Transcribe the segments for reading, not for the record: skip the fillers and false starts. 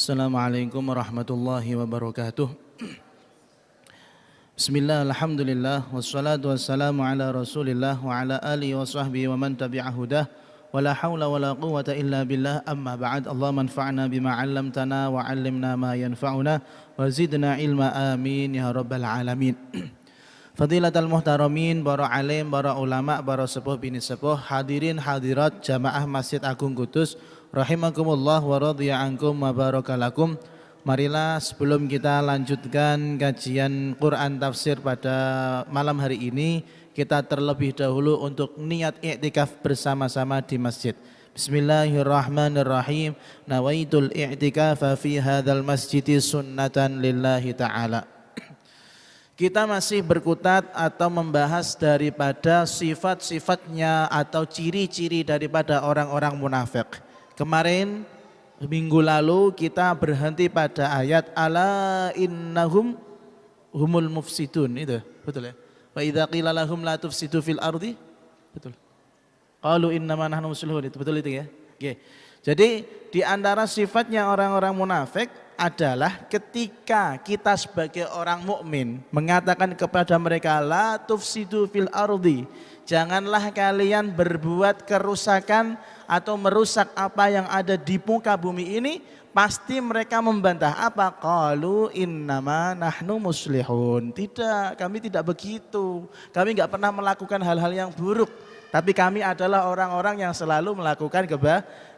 Assalamualaikum warahmatullahi wabarakatuh. Bismillah, alhamdulillah, wassalatu wassalamu ala rasulillah wa ala alihi wa sahbihi wa man tabi'ahudah wa la hawla wa la quwwata illa billah, amma ba'd. Allah manfa'na bima 'allamtana wa 'allimna ma yanfa'una wa zidna ilma, amin ya rabbal alamin. Fadilatul muhtaramin, para alim, para ulama, para sepuh bini sepuh, hadirin hadirat jamaah Masjid Agung Kudus, rahimakumullah wa radhiya ankum wa barakalakum. Marilah sebelum kita lanjutkan kajian Quran tafsir pada malam hari ini, kita terlebih dahulu untuk niat i'tikaf bersama-sama di masjid. Bismillahirrahmanirrahim. Nawaitul i'tikafa fi hadzal masjidi sunnatan lillahi ta'ala. Kita masih berkutat atau membahas daripada sifat-sifatnya atau ciri-ciri daripada orang-orang munafik. Kemarin minggu lalu kita berhenti pada ayat ala innahum humul mufsidun, itu betul ya. Wa idza qila lahum la tufsidu fil ardi, betul. Qalu innama nahnu muslihun, itu betul itu ya. Oke. Jadi di antara sifatnya orang-orang munafik adalah ketika kita sebagai orang mukmin mengatakan kepada mereka la tufsidu fil ardi, janganlah kalian berbuat kerusakan atau merusak apa yang ada di muka bumi ini, pasti mereka membantah apa? Qalu innama nahnu muslihun. Tidak, kami tidak begitu. Kami enggak pernah melakukan hal-hal yang buruk, tapi kami adalah orang-orang yang selalu melakukan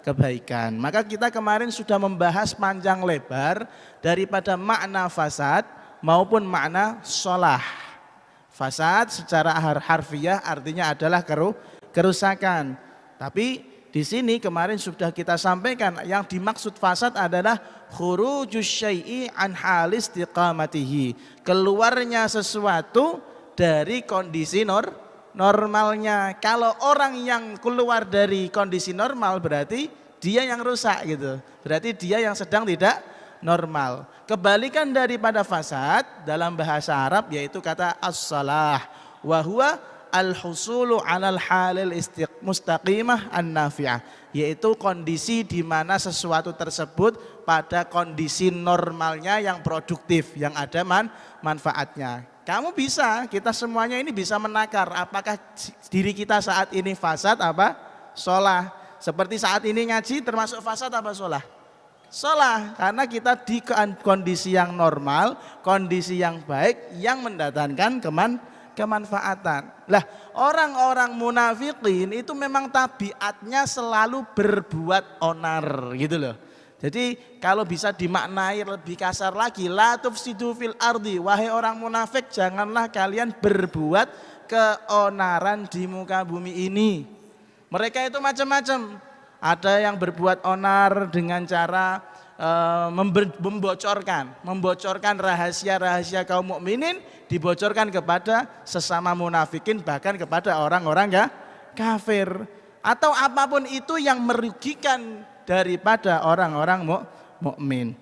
kebaikan. Maka kita kemarin sudah membahas panjang lebar daripada makna fasad maupun makna solah. Fasad secara harfiah artinya adalah kerusakan. Tapi di sini kemarin sudah kita sampaikan yang dimaksud fasad adalah khurujus syai'i an halis istiqamatihi, keluarnya sesuatu dari kondisi normalnya. Kalau orang yang keluar dari kondisi normal berarti dia yang rusak gitu. Berarti dia yang sedang tidak normal. Kebalikan daripada fasad dalam bahasa Arab yaitu kata as-salah, wa huwa al-husulu 'alal halil mustaqimah an-nafi'ah, yaitu kondisi di mana sesuatu tersebut pada kondisi normalnya yang produktif, yang ada manfaatnya. Kamu bisa, kita semuanya ini bisa menakar apakah diri kita saat ini fasad apa sholah. Seperti saat ini ngaji termasuk fasad apa sholah? Sholah, karena kita di kondisi yang normal, kondisi yang baik yang mendatangkan kemanfaatan. Lah, orang-orang munafikin itu memang tabiatnya selalu berbuat onar gitu loh. Jadi kalau bisa dimaknai lebih kasar lagi, la tufsidu fil ardi, wahai orang munafik janganlah kalian berbuat keonaran di muka bumi ini. Mereka itu macam-macam. Ada yang berbuat onar dengan cara membocorkan rahasia-rahasia kaum mukminin, dibocorkan kepada sesama munafikin, bahkan kepada orang-orang kafir, atau apapun itu yang merugikan daripada orang-orang mukmin.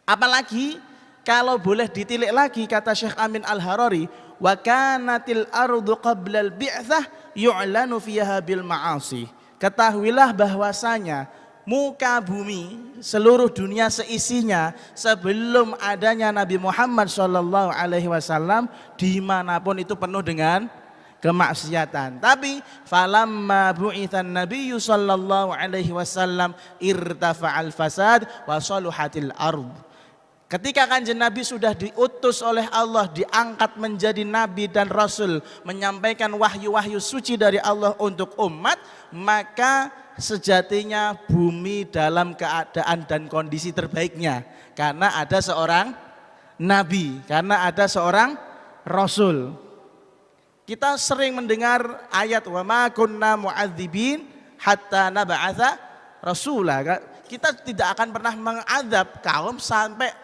Apalagi kalau boleh ditilik lagi kata Syekh Amin Al-Harari, wa kanatil ardu qabla al-bi'tsah yu'lanu fiha bil ma'asi. Ketahuilah bahwasanya muka bumi, seluruh dunia seisinya sebelum adanya Nabi Muhammad SAW dimanapun itu penuh dengan kemaksiatan. Tapi falamma bu'itsan nabiyyu sallallahu alaihi wasallam irtafa'al fasad wa saluhatil ard. Ketika Kanjeng Nabi sudah diutus oleh Allah, diangkat menjadi nabi dan rasul, menyampaikan wahyu-wahyu suci dari Allah untuk umat, maka sejatinya bumi dalam keadaan dan kondisi terbaiknya karena ada seorang nabi, karena ada seorang rasul. Kita sering mendengar ayat wa ma kunna mu'adzibin hatta nab'atsa rasula. Kita tidak akan pernah mengadab kaum sampai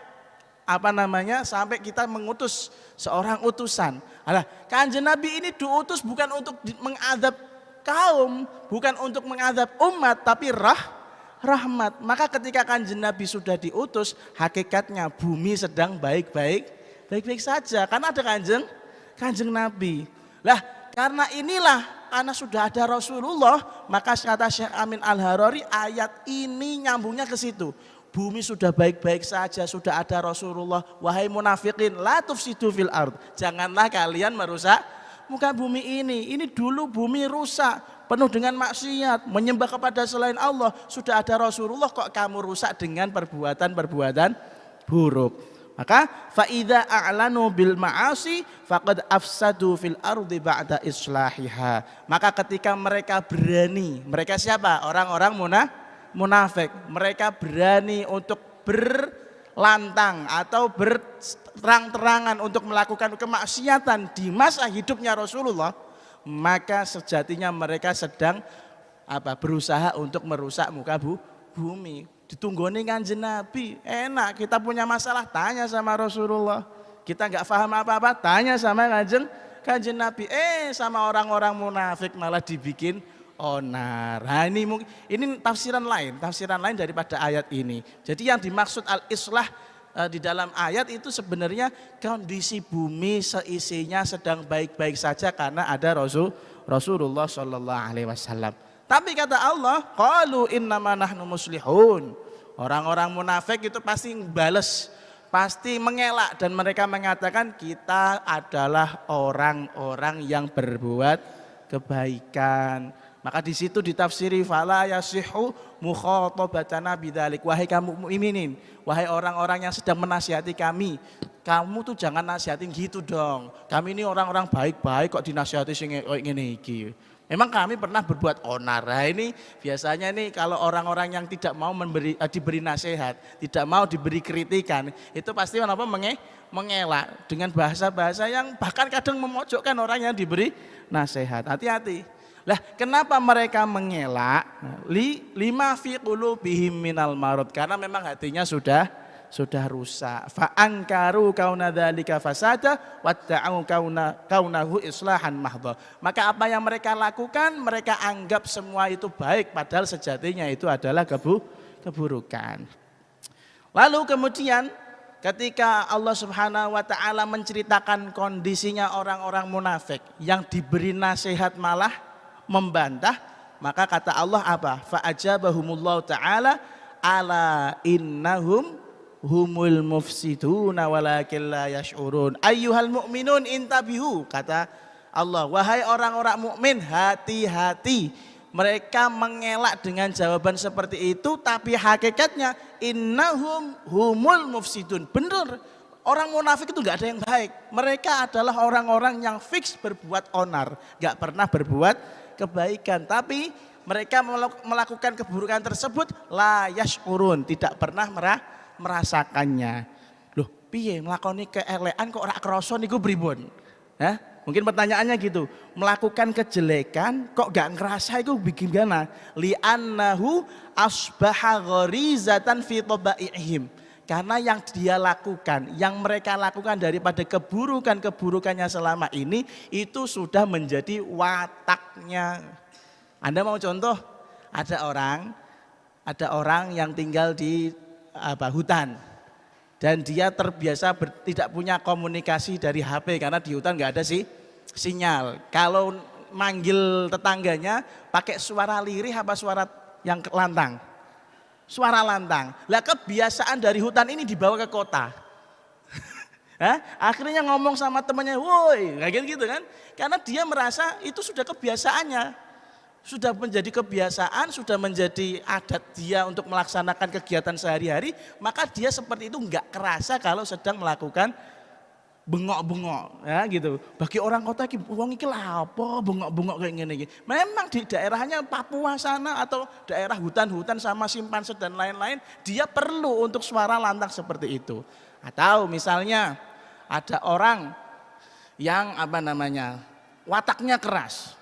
sampai kita mengutus seorang utusan. Alah, Kanjeng Nabi ini diutus bukan untuk mengadab kaum, bukan untuk mengadab umat, tapi rahmat. Maka ketika Kanjeng Nabi sudah diutus, hakikatnya bumi sedang baik-baik saja karena ada Kanjeng Nabi. Lah, karena inilah karena sudah ada Rasulullah, maka kata Syekh Amin Al-Harari ayat ini nyambungnya ke situ. Bumi sudah baik-baik saja, sudah ada Rasulullah. Wahai munafikin, la tufsidu fil ard. Janganlah kalian merusak muka bumi ini. Ini dulu bumi rusak, penuh dengan maksiat, menyembah kepada selain Allah. Sudah ada Rasulullah, kok kamu rusak dengan perbuatan-perbuatan buruk. Maka faida a'lanu bil ma'asi faqad afsadu fil ardi ba'da islahiha. Maka ketika mereka berani, mereka siapa? Orang-orang munafik. Mereka berani untuk berlantang atau berterang-terangan untuk melakukan kemaksiatan di masa hidupnya Rasulullah, maka sejatinya mereka sedang berusaha untuk merusak muka bumi. Ditunggoni Kanjeng Nabi, enak, kita punya masalah tanya sama Rasulullah, kita nggak paham apa-apa tanya sama Kanjeng Nabi. Sama orang-orang munafik malah dibikin onar. Nah, ini tafsiran lain daripada ayat ini. Jadi yang dimaksud al-islah di dalam ayat itu sebenarnya kondisi bumi seisinya sedang baik-baik saja karena ada Rasulullah Shallallahu Alaihi Wasallam. Tapi kata Allah, qalu innama nahnu muslihun. Orang-orang munafik itu pasti bales, pasti mengelak dan mereka mengatakan kita adalah orang-orang yang berbuat kebaikan. Maka di situ ditafsiri fala yasihu mukhatabatana bidzalik. Wahai kamu mukminin, wahai orang-orang yang sedang menasihati kami, kamu tuh jangan nasihatin gitu dong. Kami ini orang-orang baik-baik kok dinasihati sing ngene iki. Memang kami pernah berbuat onar. Nah, ini biasanya nih kalau orang-orang yang tidak mau diberi nasihat, tidak mau diberi kritikan, itu pasti mengelak dengan bahasa-bahasa yang bahkan kadang memojokkan orang yang diberi nasihat. Hati-hati. Lah, kenapa mereka mengelak? Lima fi qulubihim minal marad. Karena memang hatinya sudah rusak. Fa ankaru kauna dzalika fasada watta'u kaunahu islahan mahdha. Maka apa yang mereka lakukan, mereka anggap semua itu baik padahal sejatinya itu adalah keburukan. Lalu kemudian ketika Allah Subhanahu wa taala menceritakan kondisinya orang-orang munafik yang diberi nasihat malah membantah, maka kata Allah apa? Fa ajabahumullahu taala ala innahum humul mufsiduna walakin la yash'urun ayyuhal mu'minun intabihu. Kata Allah, wahai orang-orang mukmin, hati-hati. Mereka mengelak dengan jawaban seperti itu, tapi hakikatnya innahum humul mufsidun. Benar, orang munafik itu enggak ada yang baik. Mereka adalah orang-orang yang fix berbuat onar, enggak pernah berbuat kebaikan. Tapi mereka melakukan keburukan tersebut la yash'urun, tidak pernah merasakannya. Loh, piye nglakoni keelekan kok ora krasa niku pripun? Mungkin pertanyaannya gitu. Melakukan kejelekan kok gak ngerasa itu bagaimana? Li'annahu asbaha gharizatan fi tabaihim. Karena yang dia lakukan, yang mereka lakukan daripada keburukannya selama ini itu sudah menjadi wataknya. Anda mau contoh? Ada orang yang tinggal di hutan dan dia terbiasa tidak punya komunikasi dari HP karena di hutan nggak ada sinyal. Kalau manggil tetangganya pakai suara lirih apa suara yang lantang? Suara lantang. Lah kebiasaan dari hutan ini dibawa ke kota. Akhirnya ngomong sama temannya, woi, kayak gitu kan? Karena dia merasa itu sudah kebiasaannya. Sudah menjadi kebiasaan, sudah menjadi adat dia untuk melaksanakan kegiatan sehari-hari, maka dia seperti itu enggak kerasa kalau sedang melakukan bengok-bengok, ya gitu. Bagi orang kota wong iki lha apa bengok-bengok kayak ngene iki. Memang di daerahnya Papua sana atau daerah hutan-hutan sama simpanse dan lain-lain, dia perlu untuk suara lantang seperti itu. Atau misalnya ada orang yang wataknya keras.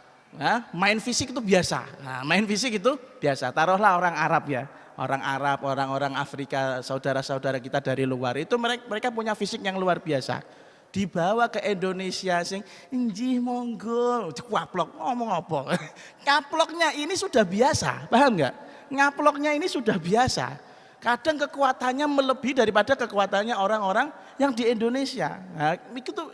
Main fisik itu biasa. Main fisik itu biasa. Taruhlah orang Arab ya, orang Afrika, saudara-saudara kita dari luar itu mereka punya fisik yang luar biasa. Dibawa ke Indonesia sing injih monggo, dikuaplok ngomong apa? Kaploknya ini sudah biasa, paham nggak? Ngaploknya ini sudah biasa. Kadang kekuatannya melebihi daripada kekuatannya orang-orang yang di Indonesia.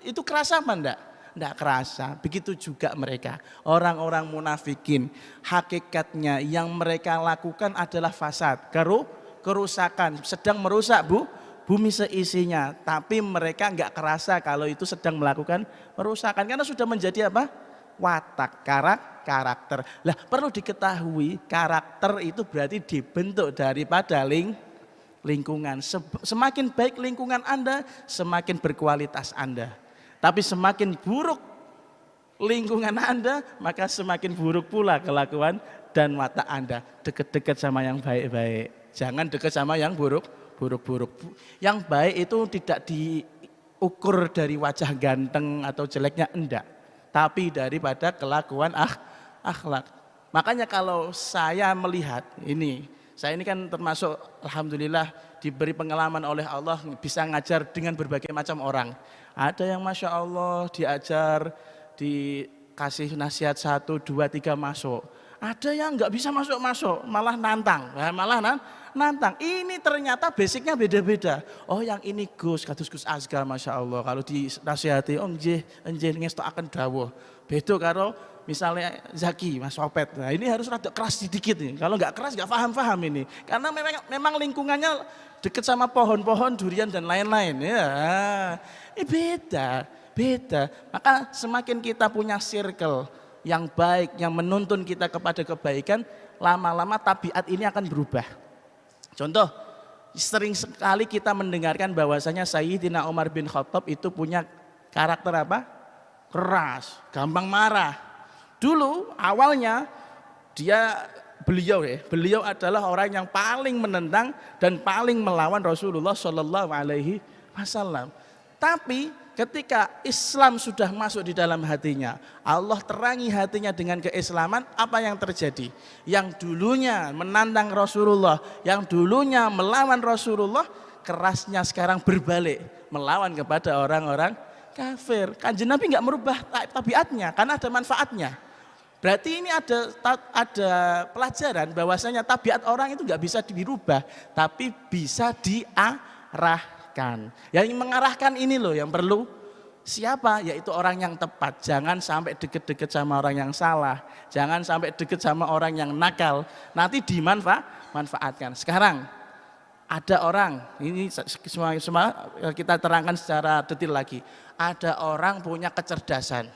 Itu kerasa apa enggak? Tidak kerasa. Begitu juga mereka, orang-orang munafikin, hakikatnya yang mereka lakukan adalah fasad, kerusakan, sedang merusak bumi seisinya, tapi mereka nggak kerasa kalau itu sedang melakukan perusakan karena sudah menjadi apa? Watak, karakter. Lah perlu diketahui karakter itu berarti dibentuk daripada lingkungan. Semakin baik lingkungan Anda, semakin berkualitas Anda. Tapi semakin buruk lingkungan Anda, maka semakin buruk pula kelakuan dan watak Anda. Dekat-dekat sama yang baik-baik. Jangan dekat sama yang buruk-buruk. Yang baik itu tidak diukur dari wajah ganteng atau jeleknya, enggak. Tapi daripada kelakuan akhlak. Makanya kalau saya melihat ini, saya ini kan termasuk alhamdulillah diberi pengalaman oleh Allah bisa ngajar dengan berbagai macam orang. Ada yang Masya Allah diajar, dikasih nasihat 1, 2, 3 masuk. Ada yang nggak bisa masuk, malah nantang. Nantang. Ini ternyata basicnya beda-beda. Oh yang ini Gus, kados Gus Azga Masya Allah. Kalau dinasihati, oh nggih ngestok akan dawuh. Beda karo misalnya Zaki, Mas Opet. Nah ini harus rada keras sedikit nih. Kalau nggak keras nggak paham ini. Karena memang lingkungannya dekat sama pohon-pohon, durian dan lain-lain. Ya, ini beda. Maka semakin kita punya circle yang baik, yang menuntun kita kepada kebaikan, lama-lama tabiat ini akan berubah. Contoh, sering sekali kita mendengarkan bahwasanya Sayyidina Umar bin Khattab itu punya karakter apa? Keras, gampang marah. Dulu awalnya beliau adalah orang yang paling menentang dan paling melawan Rasulullah Shallallahu Alaihi Wasallam. Tapi ketika Islam sudah masuk di dalam hatinya, Allah terangi hatinya dengan keislaman, apa yang terjadi? Yang dulunya menantang Rasulullah, yang dulunya melawan Rasulullah, kerasnya sekarang berbalik, melawan kepada orang-orang kafir. Kanjeng Nabi nggak merubah tabiatnya, karena ada manfaatnya. Berarti ini ada pelajaran bahwasanya tabiat orang itu nggak bisa dirubah, tapi bisa diarahkan. Yang mengarahkan ini loh yang perlu siapa? Yaitu orang yang tepat. Jangan sampai deket-deket sama orang yang salah. Jangan sampai deket sama orang yang nakal. Nanti dimanfaatkan. Sekarang ada orang, ini semua kita terangkan secara detail lagi. Ada orang punya kecerdasan.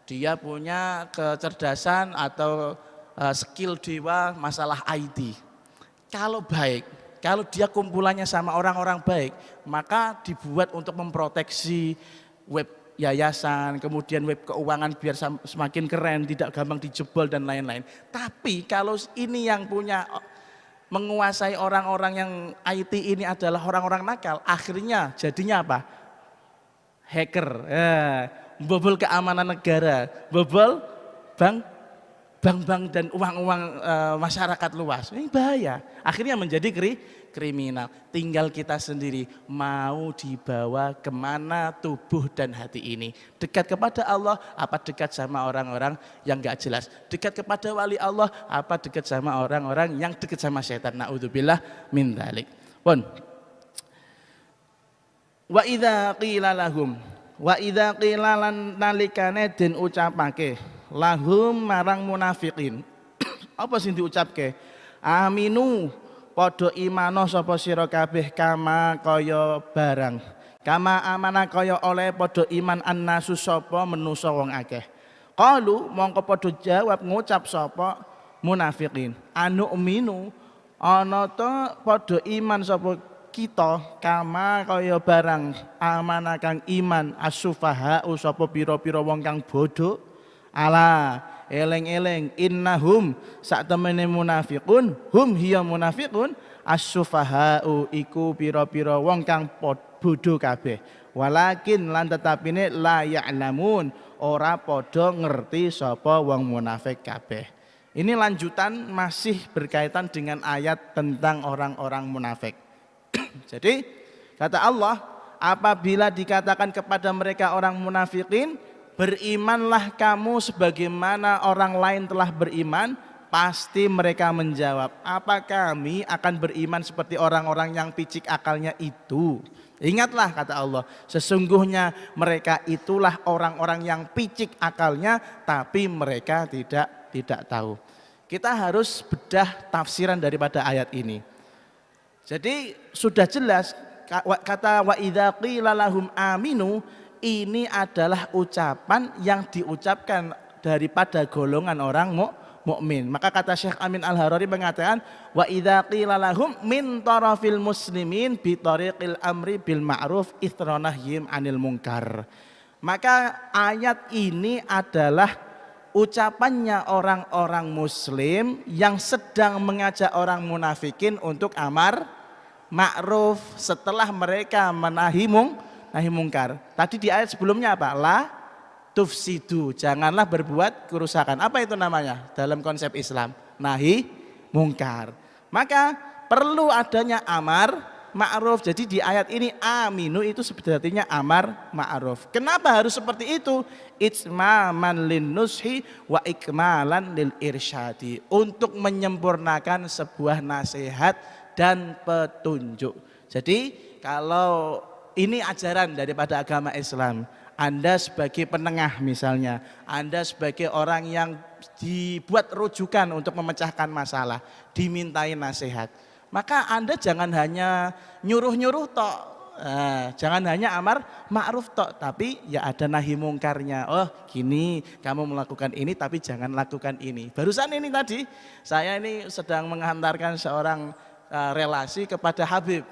Dia punya kecerdasan atau skill dewa masalah IT. Kalau baik, kalau dia kumpulannya sama orang-orang baik, maka dibuat untuk memproteksi web yayasan, kemudian web keuangan biar semakin keren, tidak gampang dijebol dan lain-lain. Tapi kalau ini yang punya menguasai orang-orang yang IT ini adalah orang-orang nakal, akhirnya jadinya apa? Hacker. Bobol keamanan negara, bobol bank dan uang-uang masyarakat luas. Ini bahaya. Akhirnya menjadi kriminal. Tinggal kita sendiri mau dibawa kemana tubuh dan hati ini. Dekat kepada Allah, apa dekat sama orang-orang yang gak jelas. Dekat kepada wali Allah, apa dekat sama orang-orang yang dekat sama setan. Na'udzubillah min dzalik. Pun. Wa idza qila lahum wa idza qila lan nalikane den ucapake lahum marang munafikin. Apa sing diucapke? Aminu padha imano sapa sira kabeh kama kaya barang. Kama amana kaya oleh padha iman annasu sapa menusa wong akeh. Qalu mongko padha jawab ngucap sapa munafikin. Anu minu ana ta padha iman sapa kita kama kaya barang amana kang iman as-sufaha sapa pira-pira wong kang bodho. Ala eleng-eleng innahum sak temene munafiqun hum hiya munafiqun as-sufaha'u iku pira-pira wong kang bodho kabeh. Walakin lan tetapine la ya'lamun ora padha ngerti sapa wong munafik kabeh. Ini lanjutan masih berkaitan dengan ayat tentang orang-orang munafik. Jadi kata Allah, apabila dikatakan kepada mereka orang munafikin, berimanlah kamu sebagaimana orang lain telah beriman, pasti mereka menjawab, apa kami akan beriman seperti orang-orang yang picik akalnya itu? Ingatlah kata Allah, sesungguhnya mereka itulah orang-orang yang picik akalnya, tapi mereka tidak tahu. Kita harus bedah tafsiran daripada ayat ini. Jadi sudah jelas kata wa idza qila lahum aminu ini adalah ucapan yang diucapkan daripada golongan orang mukmin. Maka kata Syekh Amin Al-Harari mengatakan wa idza qila lahum min tarafil muslimin bi tariqil amri bil ma'ruf ithronahyim anil munkar. Maka ayat ini adalah ucapannya orang-orang muslim yang sedang mengajak orang munafikin untuk amar ma'ruf setelah mereka nahi mungkar. Tadi di ayat sebelumnya apa? La tufsidu, janganlah berbuat kerusakan. Apa itu namanya dalam konsep Islam? Nahi mungkar. Maka perlu adanya amar ma'ruf. Jadi di ayat ini aminu itu sebenarnya amar ma'ruf. Kenapa harus seperti itu? Itsmaman lin nushi wa ikmalan lil irsyadi. Untuk menyempurnakan sebuah nasihat dan petunjuk. Jadi kalau ini ajaran daripada agama Islam, Anda sebagai penengah misalnya, Anda sebagai orang yang dibuat rujukan untuk memecahkan masalah, dimintai nasihat, maka Anda jangan hanya nyuruh-nyuruh tok, jangan hanya amar ma'ruf tok, tapi ya ada nahi mungkarnya. Oh gini, kamu melakukan ini tapi jangan lakukan ini. Barusan ini tadi, saya ini sedang menghantarkan seorang relasi kepada Habib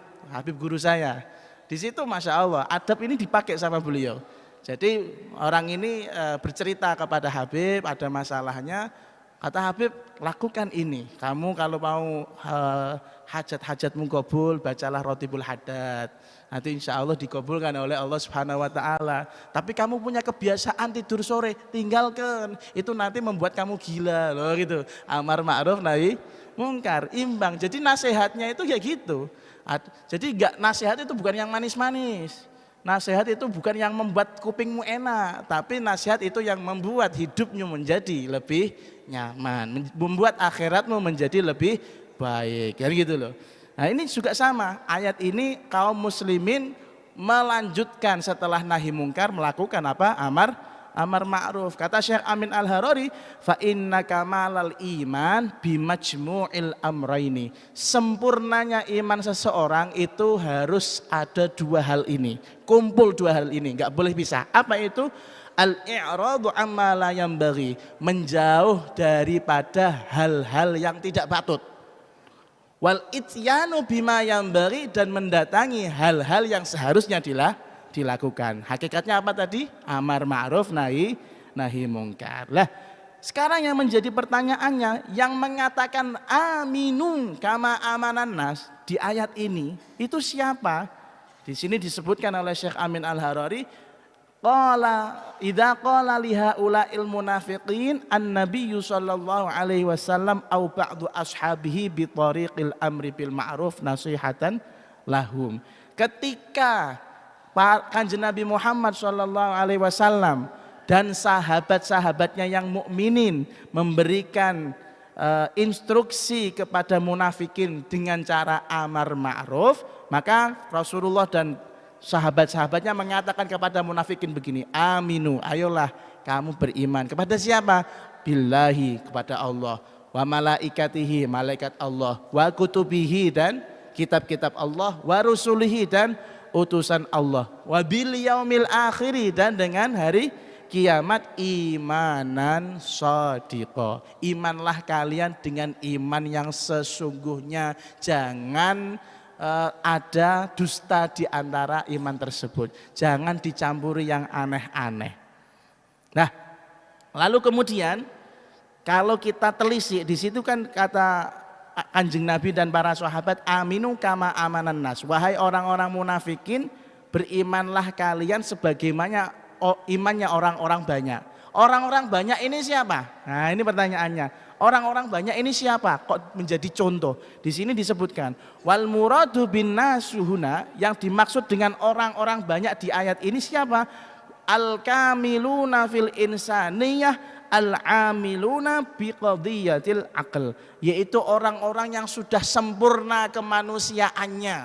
guru saya. Di situ Masya Allah, adab ini dipakai sama beliau. Jadi orang ini bercerita kepada Habib, ada masalahnya. Kata Habib, lakukan ini. Kamu kalau mau hajat-hajatmu kabul, bacalah Rotibul Haddad. Nanti insya Allah dikabulkan oleh Allah Subhanahu Wa Taala. Tapi kamu punya kebiasaan tidur sore, tinggalkan. Itu nanti membuat kamu gila, loh gitu. Amar ma'ruf nahi mungkar, imbang. Jadi nasihatnya itu ya gitu. Jadi enggak, nasihat itu bukan yang manis-manis. Nasihat itu bukan yang membuat kupingmu enak, tapi nasihat itu yang membuat hidupmu menjadi lebih nyaman, membuat akhiratmu menjadi lebih baik, kan gitu loh. Nah ini juga sama, ayat ini kaum muslimin melanjutkan setelah nahi mungkar melakukan apa? Amar ma'ruf. Kata Syekh Amin Al-Harari, fa inna kamalal iman bimajmu'il amraini. Sempurnanya iman seseorang itu harus ada dua hal ini. Kumpul dua hal ini, enggak boleh pisah. Apa itu? Al-i'radu amma la yanbaghi, menjauh daripada hal-hal yang tidak patut. Wal ityanu bima yanbaghi, dan mendatangi hal-hal yang seharusnya dilakukan. Hakikatnya apa tadi? Amar ma'ruf nahi mungkar. Lah, sekarang yang menjadi pertanyaannya, yang mengatakan aminun kama amanan nas di ayat ini itu siapa? Di sini disebutkan oleh Syekh Amin Al-Harari, qala idza qala li haula'il munafiqin an-nabiyyu sallallahu alaihi wasallam au ba'du ashabihi bi tariqil amri bil ma'ruf nasihatan lahum. Ketika Kanjeng Nabi Muhammad sallallahu alaihi wasallam dan sahabat-sahabatnya yang mukminin memberikan instruksi kepada munafikin dengan cara amar ma'ruf, maka Rasulullah dan sahabat-sahabatnya mengatakan kepada munafikin begini, aminu, ayolah kamu beriman. Kepada siapa? Billahi, kepada Allah, wa malaikatihi, malaikat Allah, wa kutubihi, dan kitab-kitab Allah, wa rusulihi, dan utusan Allah, wa bil yaumil akhiri, dan dengan hari kiamat, imanan shadiqa. Imanlah kalian dengan iman yang sesungguhnya, jangan ada dusta di antara iman tersebut, jangan dicampuri yang aneh-aneh. Nah, lalu kemudian kalau kita telisik di situ kan kata Kanjeng Nabi dan para sahabat, aminu kama amanan nas, wahai orang-orang munafikin, berimanlah kalian sebagaimana imannya orang-orang banyak. Orang-orang banyak ini siapa? Nah, ini pertanyaannya. Orang-orang banyak ini siapa? Kok menjadi contoh? Di sini disebutkan wal muradu bin nasuhuna, yang dimaksud dengan orang-orang banyak di ayat ini siapa? Al kamiluna fil insaniyah al-amiluna biqadiyatil aql, yaitu orang-orang yang sudah sempurna kemanusiaannya.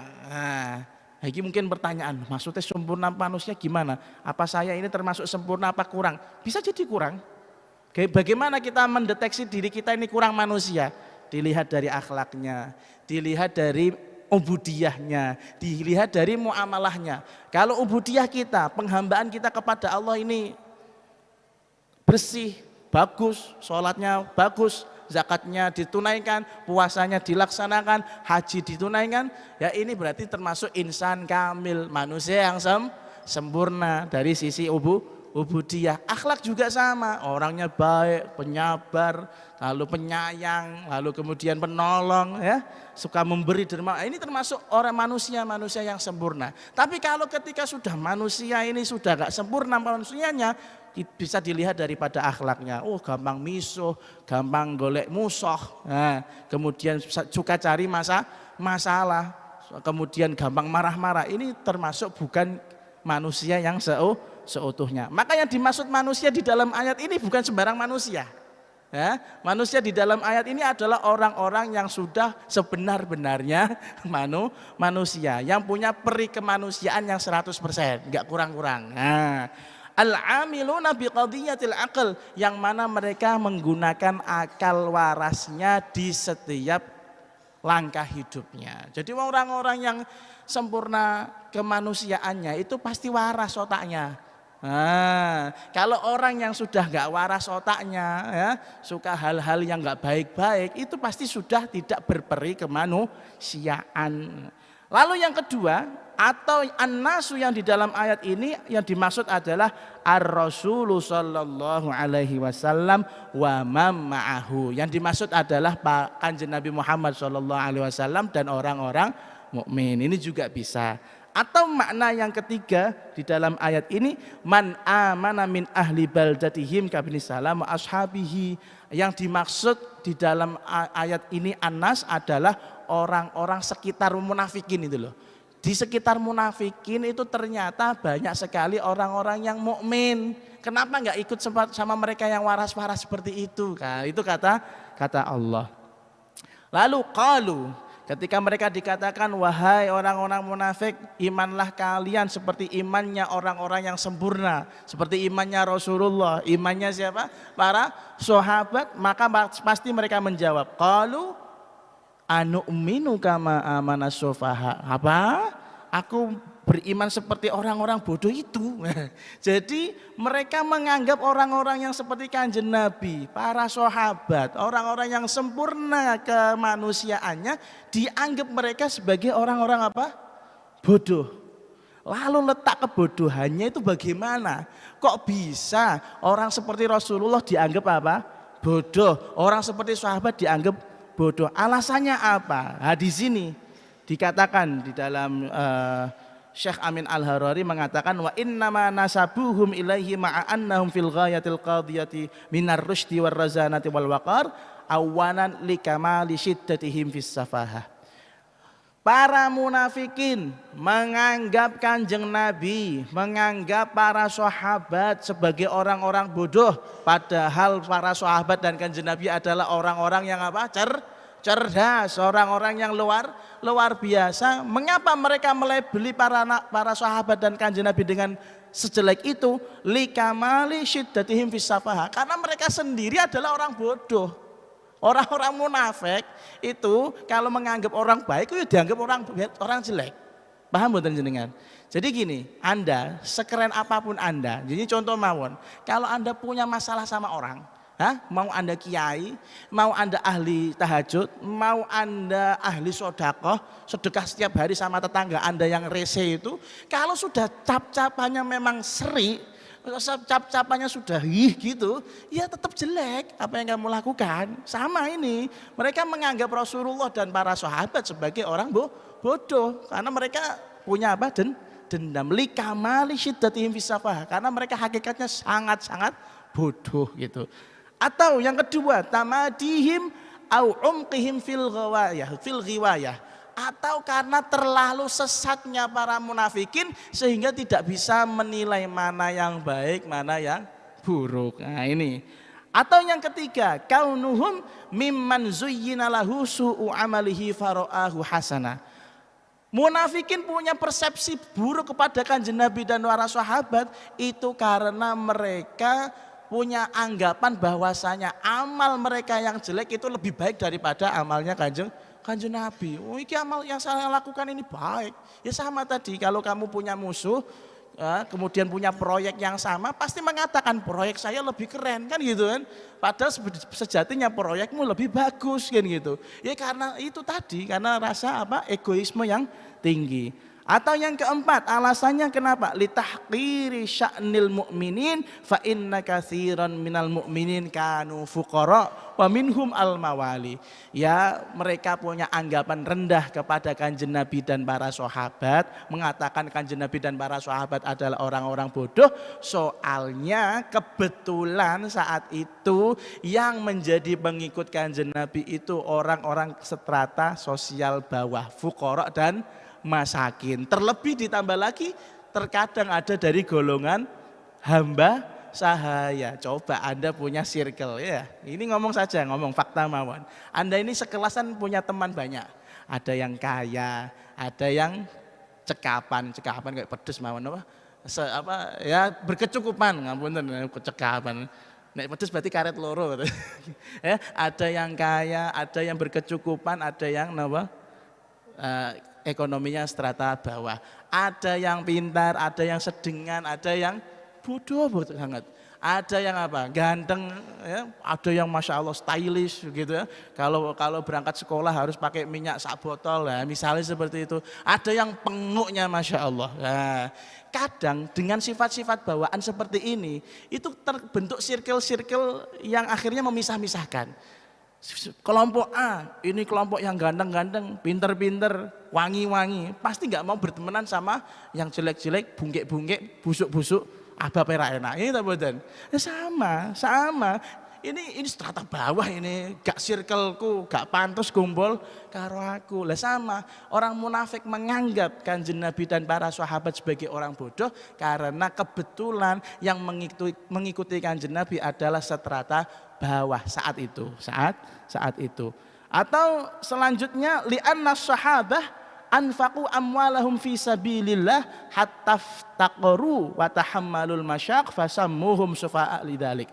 Nah, ini mungkin pertanyaan, maksudnya sempurna manusia gimana? Apa saya ini termasuk sempurna apa kurang? Bisa jadi kurang. Bagaimana kita mendeteksi diri kita ini kurang manusia? Dilihat dari akhlaknya, dilihat dari ubudiyahnya, dilihat dari muamalahnya. Kalau ubudiyah kita, penghambaan kita kepada Allah ini bersih, bagus, sholatnya bagus, zakatnya ditunaikan, puasanya dilaksanakan, haji ditunaikan, ya ini berarti termasuk insan kamil, manusia yang sempurna dari sisi ubudiyah. Akhlak juga sama, orangnya baik, penyabar, lalu penyayang, lalu kemudian penolong, ya, suka memberi derma. Ini termasuk orang manusia yang sempurna. Tapi kalau ketika sudah manusia ini sudah gak sempurna manusianya, bisa dilihat daripada akhlaknya. Oh, gampang misuh, gampang golek musuh, nah, kemudian suka cari masalah, kemudian gampang marah-marah. Ini termasuk bukan manusia yang seutuhnya. Maka yang dimaksud manusia di dalam ayat ini bukan sembarang manusia. Ya, manusia di dalam ayat ini adalah orang-orang yang sudah sebenar-benarnya manusia, yang punya peri kemanusiaan yang 100%, enggak kurang-kurang. Nah, al-amiluna biqadiyatil aql, yang mana mereka menggunakan akal warasnya di setiap langkah hidupnya. Jadi orang-orang yang sempurna kemanusiaannya itu pasti waras otaknya. Nah, kalau orang yang sudah gak waras otaknya, ya, suka hal-hal yang gak baik-baik, itu pasti sudah tidak berperi kemanusiaan. Lalu yang kedua, atau an-nasu yang di dalam ayat ini yang dimaksud adalah ar-rasulu sallallahu alaihi wasallam wa man ma'ahu. Yang dimaksud adalah Kanjeng Nabi Muhammad sallallahu alaihi wasallam dan orang-orang mukmin. Ini juga bisa. Atau makna yang ketiga di dalam ayat ini, man amana min ahli baldatihim kabini salam wa ashabihi. Yang dimaksud di dalam ayat ini an-nas adalah orang-orang sekitar munafikin itu loh. Di sekitar munafikin itu ternyata banyak sekali orang-orang yang mukmin. Kenapa nggak ikut sama mereka yang waras-waras seperti itu? Nah, itu kata Allah. Lalu qalu, ketika mereka dikatakan, wahai orang-orang munafik, imanlah kalian seperti imannya orang-orang yang sempurna, seperti imannya Rasulullah, imannya siapa? Para sahabat. Maka pasti mereka menjawab, qalu anu'minu kama amana sufaha. Apa? Aku beriman seperti orang-orang bodoh itu. Jadi mereka menganggap orang-orang yang seperti Kanjeng Nabi, para sahabat, orang-orang yang sempurna kemanusiaannya, dianggap mereka sebagai orang-orang apa? Bodoh. Lalu letak kebodohannya itu bagaimana? Kok bisa orang seperti Rasulullah dianggap apa? Bodoh. Orang seperti sahabat dianggap bodoh. Alasannya apa? Nah, di sini dikatakan di dalam Syekh Amin Al-Harari mengatakan, wa innama nasabuhum ilaihi ma'annahum fil ghayatil qadiyati minar rusydi war razanati wal waqar awanan likamali syiddatihim fis safahah. Para munafikin menganggap Kanjeng Nabi, menganggap para sahabat sebagai orang-orang bodoh, padahal para sahabat dan Kanjeng Nabi adalah orang-orang yang apa? Cerdas, orang-orang yang luar biasa. Mengapa mereka melebeli para sahabat dan Kanjeng Nabi dengan sejelek itu? Likamali syiddatihim fis safahah. Karena mereka sendiri adalah orang bodoh. Orang-orang munafik itu kalau menganggap orang baik itu dianggap orang jelek. Paham mboten jenengan? Jadi gini, Anda sekeren apapun Anda, jadi contoh mawon, kalau Anda punya masalah sama orang, mau Anda kiai, mau Anda ahli tahajud, mau Anda ahli sedekah setiap hari sama tetangga Anda yang rese itu, kalau sudah cap-capannya memang seri, cap-capannya sudah gitu, ya tetap jelek apa yang kamu lakukan. Sama ini, mereka menganggap Rasulullah dan para sahabat sebagai orang bodoh, karena mereka punya apa? Dendam. Likamali syiddatihim fis safahah, karena mereka hakikatnya sangat-sangat bodoh gitu. Atau yang kedua, tamadihim au umqihim fil ghiwayah, atau karena terlalu sesatnya para munafikin sehingga tidak bisa menilai mana yang baik, mana yang buruk. Nah, ini. Atau yang ketiga, kaunuhum mimman zuyyina lahu su'u amalihi fara'ahu hasanah. Munafikin punya persepsi buruk kepada Kanjeng Nabi dan para sahabat itu karena mereka punya anggapan bahwasanya amal mereka yang jelek itu lebih baik daripada amalnya Kanjeng Kanjeng Nabi. Oh, iki amal yang saya lakukan ini baik. Ya sama tadi, kalau kamu punya musuh, kemudian punya proyek yang sama, pasti mengatakan proyek saya lebih keren kan gitu kan. Padahal sejatinya proyekmu lebih bagus kan gitu. Ya karena itu tadi, karena rasa egoisme yang tinggi. Atau yang keempat, alasannya kenapa? Litahqiri sya'nil mu'minin fa inna katsiran minal mu'minin kanu fuqara wa minhum al mawali. Ya, mereka punya anggapan rendah kepada Kanjeng Nabi dan para sahabat, mengatakan Kanjeng Nabi dan para sahabat adalah orang-orang bodoh. Soalnya kebetulan saat itu yang menjadi pengikut Kanjeng Nabi itu orang-orang strata sosial bawah, fuqara dan masakin. Terlebih ditambah lagi terkadang ada dari golongan hamba sahaya. Coba Anda punya circle ya. Ini ngomong saja, ngomong fakta mawon. Anda ini sekelasan punya teman banyak. Ada yang kaya, ada yang cekapan kayak pedes mawon ya berkecukupan, ngapunten cekapan. Nek pedes berarti karet loro. Ya, ada yang kaya, ada yang berkecukupan, ada yang ekonominya strata bawah. Ada yang pintar, ada yang sedengan, ada yang bodoh sangat. Ada yang ganteng, ya, ada yang masya Allah stylish gitu ya. Kalau berangkat sekolah harus pakai minyak sak botol, ya, misalnya seperti itu. Ada yang penguknya masya Allah. Nah, kadang dengan sifat-sifat bawaan seperti ini, itu terbentuk circle-circle yang akhirnya memisah-misahkan. Kelompok A, ini kelompok yang ganteng-ganteng, pinter-pinter, wangi-wangi, pasti nggak mau bertemanan sama yang jelek-jelek, bungkek-bungkek, busuk-busuk, pera enak. Ini tak betul. Ya sama. Ini strata bawah ini, gak circleku, gak pantas kumpul karo aku. Lah sama, orang munafik menganggap Kanjeng Nabi dan para sahabat sebagai orang bodoh karena kebetulan yang mengikuti Kanjeng Nabi adalah strata bawah saat itu. Atau selanjutnya li'anna sahabah anfaqu amwalahum fi sabilillah hatta ftaqaru wa tahammalul masyaq fasammuhum sufa'a lidzalik.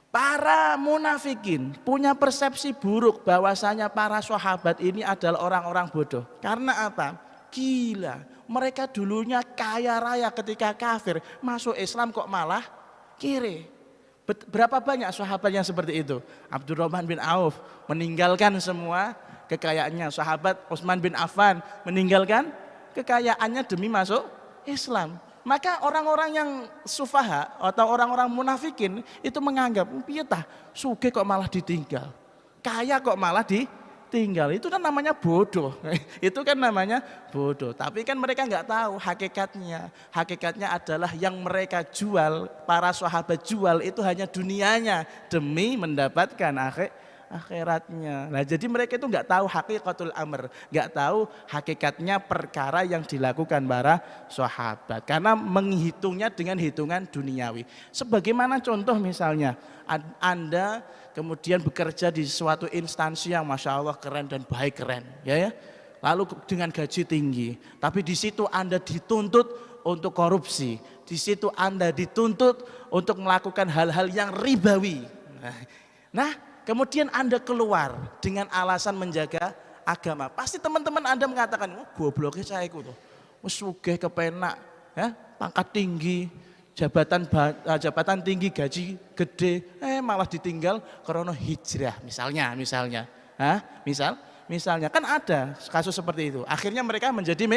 Para munafikin punya persepsi buruk bahwasanya para sahabat ini adalah orang-orang bodoh. Karena apa? Gila, mereka dulunya kaya raya ketika kafir, masuk Islam kok malah kiri. Berapa banyak sahabat yang seperti itu? Abdurrahman bin Auf meninggalkan semua kekayaannya. Sahabat Utsman bin Affan meninggalkan kekayaannya demi masuk Islam. Maka orang-orang yang sufaha atau orang-orang munafikin itu menganggap, piye tah sugih kok malah ditinggal, kaya kok malah ditinggal. Itu kan namanya bodoh. Itu kan namanya bodoh. Tapi kan mereka nggak tahu hakikatnya. Hakikatnya adalah yang mereka jual, para sahabat jual itu hanya dunianya demi mendapatkan akhiratnya. Nah, jadi mereka itu nggak tahu hakikatul amr, nggak tahu hakikatnya perkara yang dilakukan para sahabat, karena menghitungnya dengan hitungan duniawi. Sebagaimana contoh misalnya, Anda kemudian bekerja di suatu instansi yang masya Allah keren dan baik keren, ya. Lalu dengan gaji tinggi, tapi di situ Anda dituntut untuk korupsi, di situ Anda dituntut untuk melakukan hal-hal yang ribawi. Nah, kemudian Anda keluar dengan alasan menjaga agama. Pasti teman-teman Anda mengatakan, gobloknya saya itu. Sugih kepenak, ya, pangkat tinggi, jabatan tinggi, gaji gede, malah ditinggal karena hijrah misalnya. Misalnya kan ada kasus seperti itu. Akhirnya mereka menjadi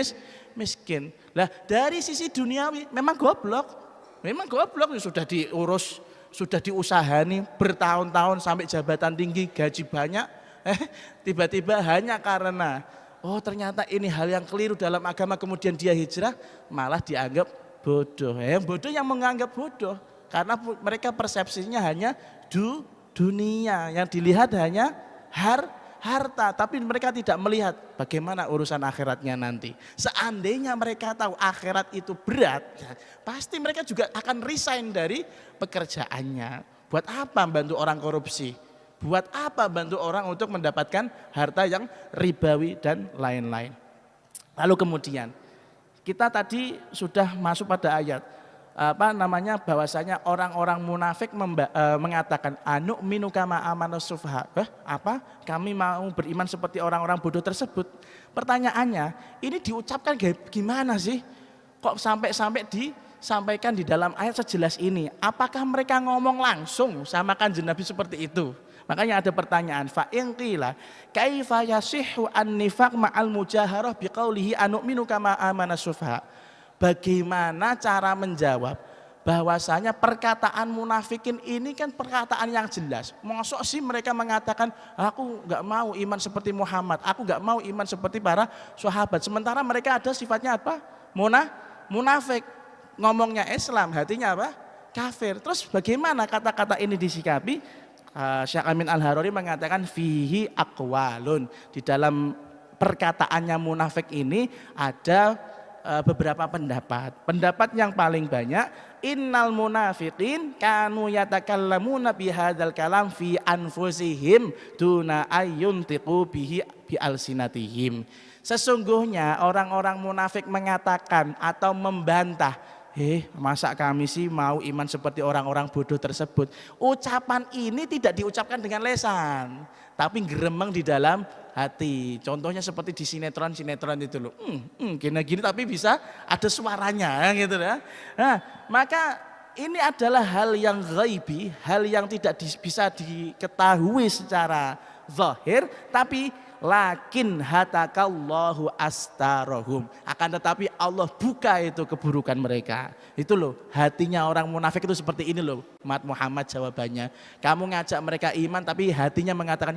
miskin. Lah dari sisi duniawi memang goblok sudah diurus, sudah diusahani bertahun-tahun sampai jabatan tinggi, gaji banyak, tiba-tiba hanya karena ternyata ini hal yang keliru dalam agama, kemudian dia hijrah, malah dianggap bodoh. Bodoh yang menganggap bodoh karena mereka persepsinya hanya dunia, yang dilihat hanya harta, tapi mereka tidak melihat bagaimana urusan akhiratnya nanti. Seandainya mereka tahu akhirat itu berat, pasti mereka juga akan resign dari pekerjaannya. Buat apa bantu orang korupsi? Buat apa bantu orang untuk mendapatkan harta yang ribawi dan lain-lain? Lalu kemudian kita tadi sudah masuk pada ayat bahwasanya orang-orang munafik mengatakan anu'minu kama amanus sufaha. Apa? Kami mau beriman seperti orang-orang bodoh tersebut. Pertanyaannya, ini diucapkan gimana sih? Kok sampai disampaikan di dalam ayat sejelas ini? Apakah mereka ngomong langsung sama Kanjeng Nabi seperti itu? Makanya ada pertanyaan, fa in qila kaifa yasihhu an-nifaq ma'al mujaharah biqaulihi anu'minu kama amanus sufaha. Bagaimana cara menjawab bahwasanya perkataan munafikin ini kan perkataan yang jelas. Mosok sih mereka mengatakan aku nggak mau iman seperti Muhammad, aku nggak mau iman seperti para sahabat. Sementara mereka ada sifatnya apa? Munafik. Ngomongnya Islam, hatinya apa? Kafir. Terus bagaimana kata-kata ini disikapi? Syekh Amin Al-Harari mengatakan fihi aqwalun. Di dalam perkataannya munafik ini ada beberapa pendapat. Pendapat yang paling banyak, innal munafiqin kanu yatakallamuna bihadzal kalam fi anfusihim duna ayyuntiqu bihi bi alsinatihim. Sesungguhnya orang-orang munafik mengatakan atau membantah, masa kami sih mau iman seperti orang-orang bodoh tersebut. Ucapan ini tidak diucapkan dengan lesan, tapi geremeng di dalam hati. Contohnya seperti di sinetron itu loh. Gini tapi bisa ada suaranya gitu ya. Nah, maka ini adalah hal yang ghaibi, hal yang tidak bisa diketahui secara zahir, tapi lakin hatakallahu astarahum, akan tetapi Allah buka itu keburukan mereka. Itu loh, hatinya orang munafik itu seperti ini loh, Mat Muhammad jawabannya. Kamu ngajak mereka iman tapi hatinya mengatakan,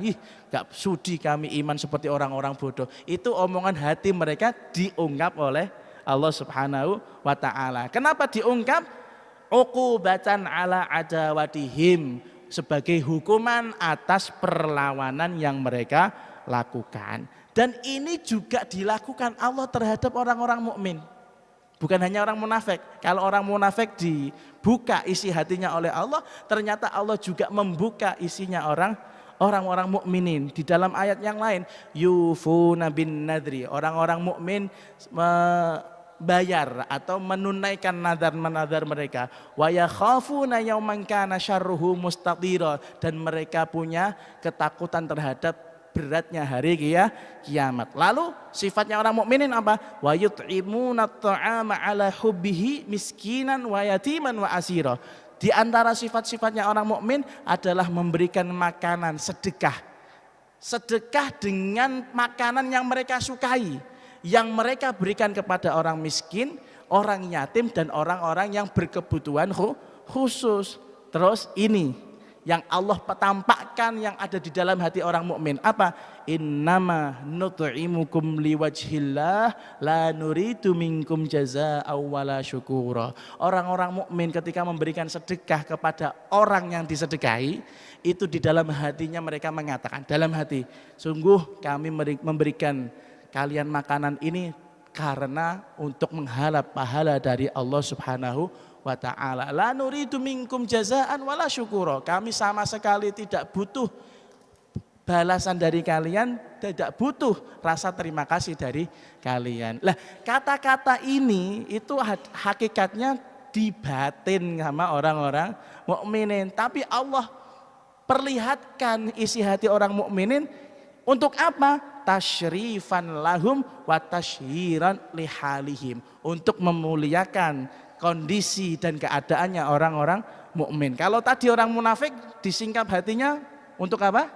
gak sudi kami iman seperti orang-orang bodoh. Itu omongan hati mereka diungkap oleh Allah Subhanahu wa ta'ala. Kenapa diungkap? Uqubatan ala adawatihim, sebagai hukuman atas perlawanan yang mereka lakukan. Dan ini juga dilakukan Allah terhadap orang-orang mukmin. Bukan hanya orang munafik. Kalau orang munafik dibuka isi hatinya oleh Allah, ternyata Allah juga membuka isinya orang-orang mukminin. Di dalam ayat yang lain, yufuna bin nadri, orang-orang mukmin bayar atau menunaikan nadar mereka. Wa yakhafuna yauman kana syarruhu mustatira, dan mereka punya ketakutan terhadap beratnya hari kiamat. Lalu sifatnya orang mukminin apa? Wa yut'imuna at'ama ala hubbihi miskinan wa yatiman wa asira. Di antara sifat-sifatnya orang mukmin adalah memberikan makanan, sedekah. Sedekah dengan makanan yang mereka sukai, yang mereka berikan kepada orang miskin, orang yatim, dan orang-orang yang berkebutuhan khusus. Terus ini yang Allah tampakkan yang ada di dalam hati orang mukmin apa? Innama nut'imukum liwajhillah la nuridu minkum jazaa'aw wala syukura. Orang-orang mukmin ketika memberikan sedekah kepada orang yang disedekahi, itu di dalam hatinya mereka mengatakan, dalam hati, sungguh kami memberikan kalian makanan ini karena untuk mengharap pahala dari Allah Subhanahu wa ta'ala. La nuridu minkum jazaan wala syukura. Kami sama sekali tidak butuh balasan dari kalian, tidak butuh rasa terima kasih dari kalian. Lah, kata-kata ini itu hakikatnya dibatin sama orang-orang mukminin, tapi Allah perlihatkan isi hati orang mukminin untuk apa? Tasyrifan lahum wa tashhiran lihalihim, untuk memuliakan kondisi dan keadaannya orang-orang mukmin. Kalau tadi orang munafik disingkap hatinya untuk apa?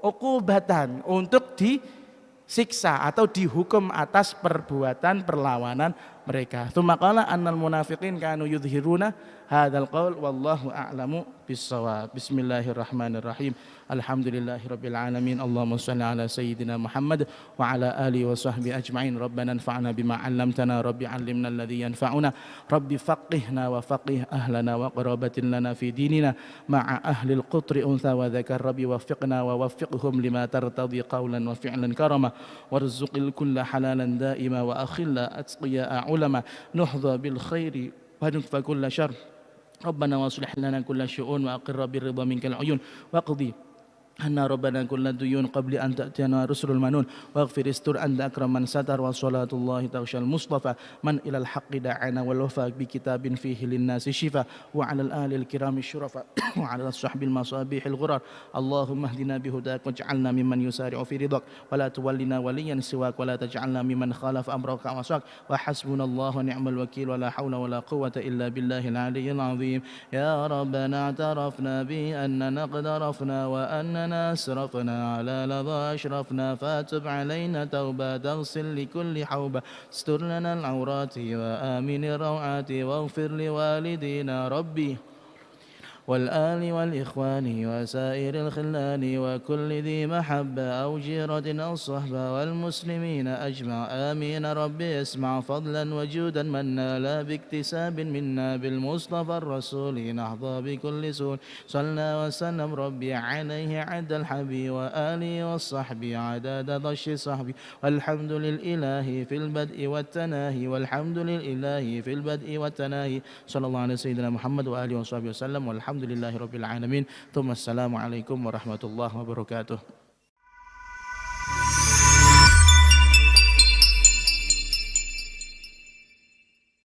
Uqubatan, untuk disiksa atau dihukum atas perbuatan perlawanan mereka. Tsumma qala annal munafiqin kanu yudhiruna hadzal qaul wallahu a'lamu bissawab. Bismillahirrahmanirrahim. Alhamdulillahirabbil alamin. Allahumma shalli ala sayyidina Muhammad wa ala alihi wa sahbihi ajma'in. Rabbana anfa'na bima 'allamtana, rabbi 'allimna alladhi yanfa'una, rabbi faqihna wa faqih ahlana wa qarabatin lana fi dinina ma'a ahli al-qutri untha wa dzakar, rabbi waffiqna wa waffiqhum lima tartadi qawlan wa fi'lan karama warzuqil kulla halalan da'ima wa akhilla atqiya ulama nuhdha bil khairi wa nukfa kulla syarr. Rabbana wa aslih lana kulla syu'un wa aqirra birridha minkal uyun wa qdi أن ربنا كل ديون قبل أن تأتينا رسل المنون واغفر استر أنت أكرم من ستر وصلاة الله تغشى المصطفى من إلى الحق دعانا والوفاء بكتاب فيه للناس شفاء وعلى الآل الكرام الشرفاء وعلى الصحب المصابيح الغرار اللهم اهدنا بهداك واجعلنا ممن يسارع في رضاك ولا تولنا وليا سواك ولا تجعلنا ممن خالف أمرك وعصاك وحسبنا الله ونعم الوكيل ولا حول ولا قوة إلا بالله العلي العظيم يا ربنا اعترفنا بأننا قد عرفنا وأننا أسرفنا على لظى أشرفنا فاتب علينا توبة تغسل لكل حوبة استر لنا العورات وآمن الروعات واغفر لوالدينا ربي والآل والإخوان وسائر الخلان وكل ذي محبة أو جيرة أو صحبة والمسلمين أجمع آمين ربي اسمع فضلا وجودا منا لا باكتساب منا بالمصطفى الرسول نحظى بكل سول صلى وسلم ربي عليه عد الحبي وآله والصحب عدد ضش صحبي والحمد للإله في البدء والتناهي والحمد للإله في البدء والتناهي صلى الله على سيدنا محمد وآله وصحبه وسلم والحمد لله رب العالمين ثم السلام عليكم ورحمة الله وبركاته.